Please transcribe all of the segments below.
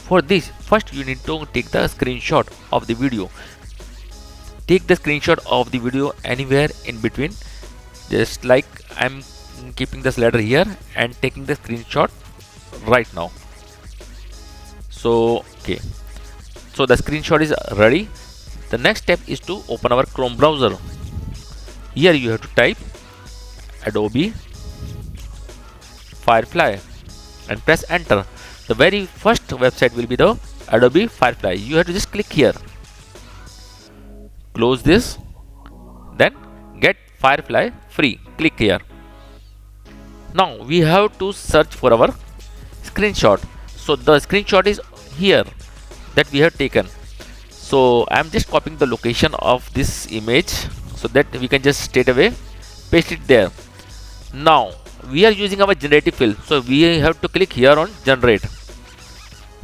For this, first you need to take the screenshot of the video. Take the screenshot of the video anywhere in between, just like I'm keeping this ladder here and taking the screenshot right now. So okay, so the screenshot is ready. The next step is to open our Chrome browser. Here you have to type Adobe Firefly and press enter. The very first website will be the Adobe Firefly. You have to just click here, close this, then get Firefly free. Click here. Now we have to search for our screenshot. So the screenshot is here that we have taken. So I'm just copying the location of this image so that we can just straight away paste it there. Now we are using our generative fill, so we have to click here on generate.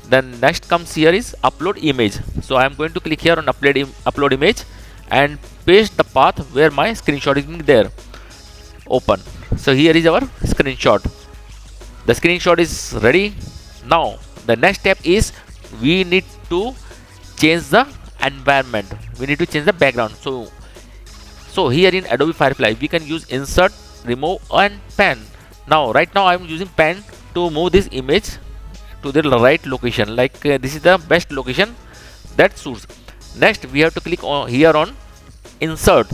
Then next comes here is upload image. So I'm going to click here on upload image and paste the path where my screenshot is being there. Open. So here is our screenshot. The screenshot is ready. Now the next step is we need to change the environment. We need to change the background. So here in Adobe Firefly we can use insert, remove and pan. Now right now I'm using pan to move this image to the right location, like this is the best location that suits. Next we have to click on here on insert.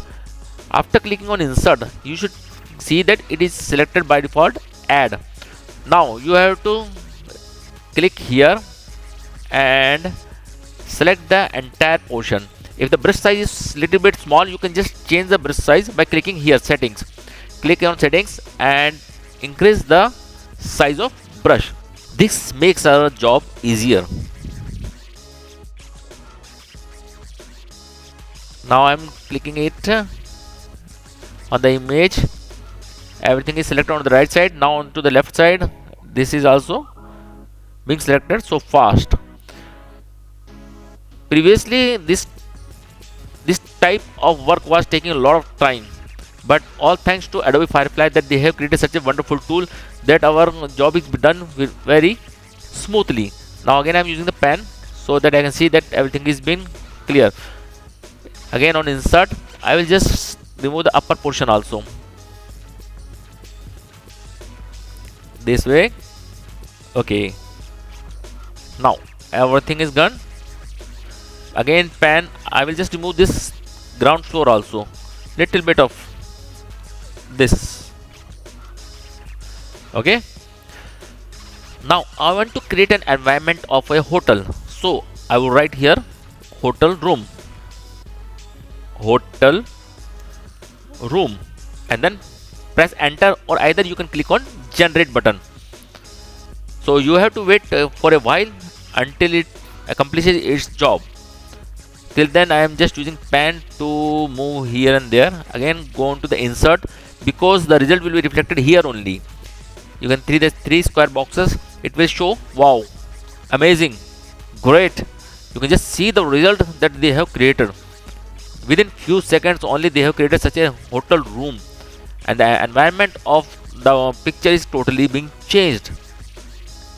After clicking on insert, you should see that it is selected by default add. Now you have to click here and select the entire portion. If the brush size is little bit small, you can just change the brush size by clicking here settings. Click on settings and increase the size of brush. This makes our job easier. Now I'm clicking it on the image. Everything is selected on the right side. Now on to the left side, this is also being selected so fast. Previously this type of work was taking a lot of time, but all thanks to Adobe Firefly that they have created such a wonderful tool that our job is done very smoothly. Now again I'm using the pen so that I can see that everything is been clear. Again on insert, I will just remove the upper portion also. This way. Okay. Now everything is done. Again pan, I will just remove this ground floor also. Little bit of this. Okay. Now I want to create an environment of a hotel. So I will write here hotel room. Hotel room and then press enter, or either you can click on generate button. So you have to wait for a while until it accomplishes its job. Till then I am just using pen to move here and there. Again go on to the insert, because the result will be reflected here only. You can see the three square boxes. It will show. Wow, amazing, great. You can just see the result that they have created. Within few seconds only they have created such a hotel room, and the environment of the picture is totally being changed.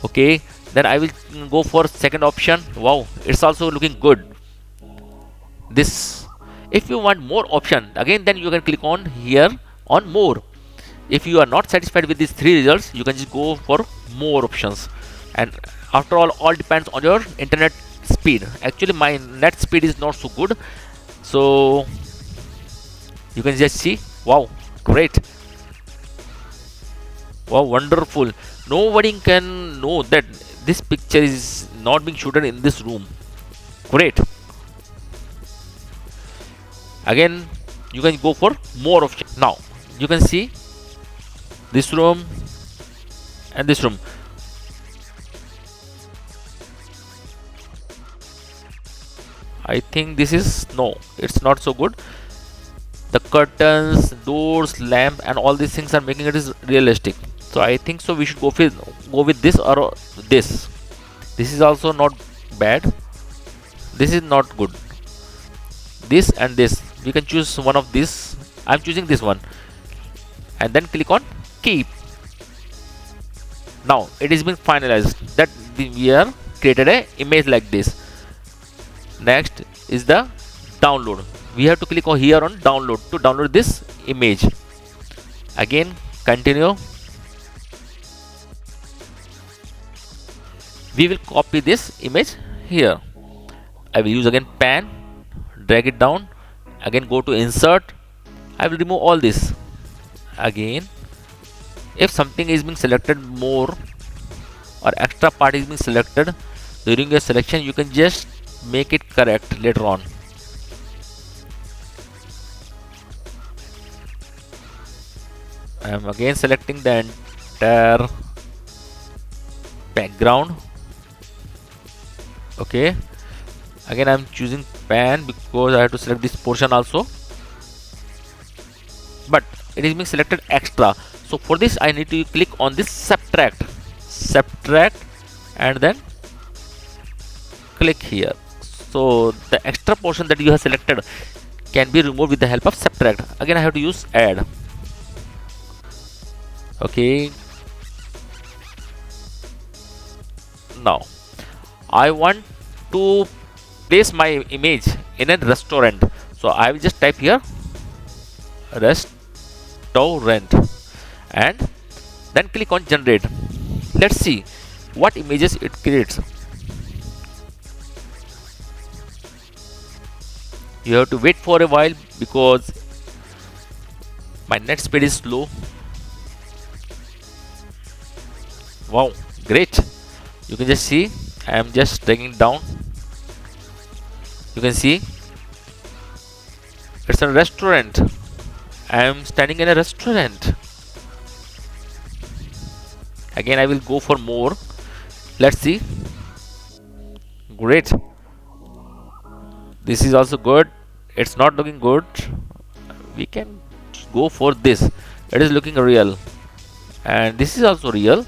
Okay, then I will go for second option. Wow, it's also looking good. This, if you want more option, again then you can click on here on more. If you are not satisfied with these three results, you can just go for more options. And after all depends on your internet speed. Actually my net speed is not so good, so you can just see. Wow, great. Wow, wonderful. Nobody can know that this picture is not being shooted in this room. Great. Again you can go for more options. Now you can see this room and this room. I think this is, no, it's not so good. The curtains, doors, lamp and all these things are making it is realistic. So I think so we should go with this or this. This is also not bad. This is not good. This and this, we can choose one of these. I'm choosing this one and then click on keep. Now it is been finalized that we are created a image like this. Next is the download. We have to click on here on download to download this image. Again continue. We will copy this image here. I will use again pen, drag it down, again go to insert. I will remove all this. Again, if something is being selected more or extra part is being selected during your selection, you can just make it correct later on. I am again selecting the entire background. Okay, again I am choosing pen because I have to select this portion also, but it is being selected extra. So for this I need to click on this subtract, and then click here. So the extra portion that you have selected can be removed with the help of subtract. Again I have to use add. Okay, now I want to place my image in a restaurant, so I will just type here restaurant and then click on generate. Let's see what images it creates. You have to wait for a while because my net speed is slow. Wow, great. You can just see I am just dragging down. You can see it's a restaurant. I am standing in a restaurant. Again I will go for more. Let's see. Great. This is also good. It's not looking good. We can go for this. It is looking real, and this is also real.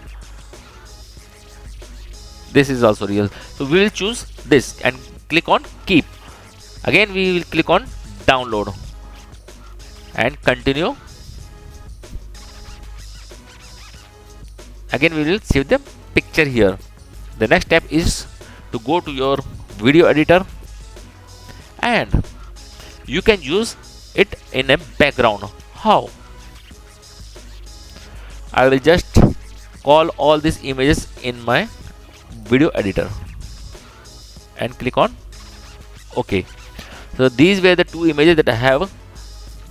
This is also real. So we will choose this and click on keep. Again we will click on download and continue. Again we will save the picture here. The next step is to go to your video editor, and you can use it in a background. How? I will just call all these images in my video editor and click on OK. So these were the two images that I have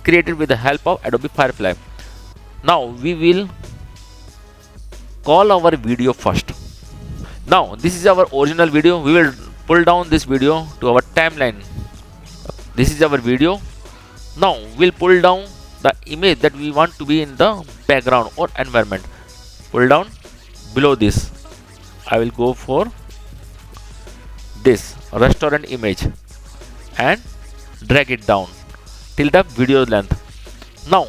created with the help of Adobe Firefly. Now we will call our video first. Now this is our original video. We will pull down this video to our timeline. This is our video. Now we'll pull down the image that we want to be in the background or environment. Pull down below this. I will go for this restaurant image and drag it down till the video length. Now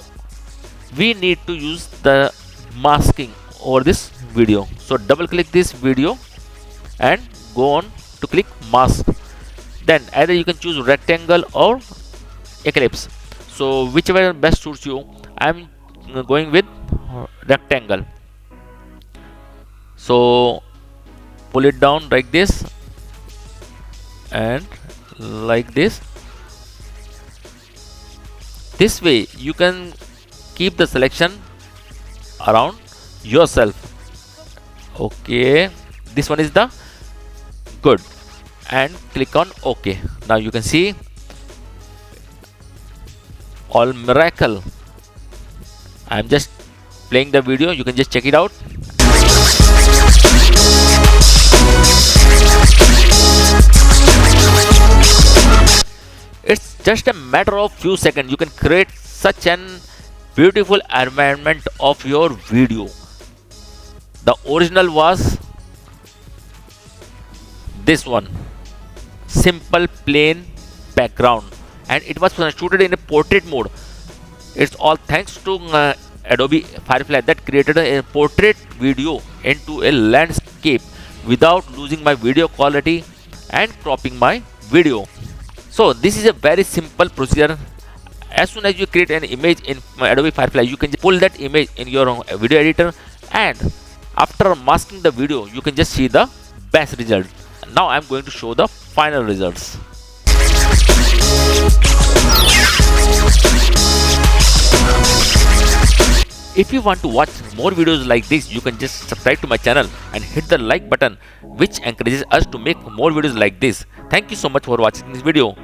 we need to use the masking over this video. So double click this video and go on to click mask. Then either you can choose rectangle or ellipse. So whichever best suits you. I am going with rectangle. So pull it down like this and like this. This way you can keep the selection around yourself. Okay, this one is the good, and click on OK. Now you can see all miracle. I am just playing the video. You can just check it out. It's just a matter of few seconds. You can create such an beautiful environment of your video. The original was this one, simple plain background, and it was shooted in a portrait mode. It's all thanks to Adobe Firefly that created a portrait video into a landscape without losing my video quality and cropping my video. So this is a very simple procedure. As soon as you create an image in Adobe Firefly, you can just pull that image in your video editor, and after masking the video, you can just see the best result. Now I'm going to show the final results. If you want to watch more videos like this, you can just subscribe to my channel and hit the like button, which encourages us to make more videos like this. Thank you so much for watching this video.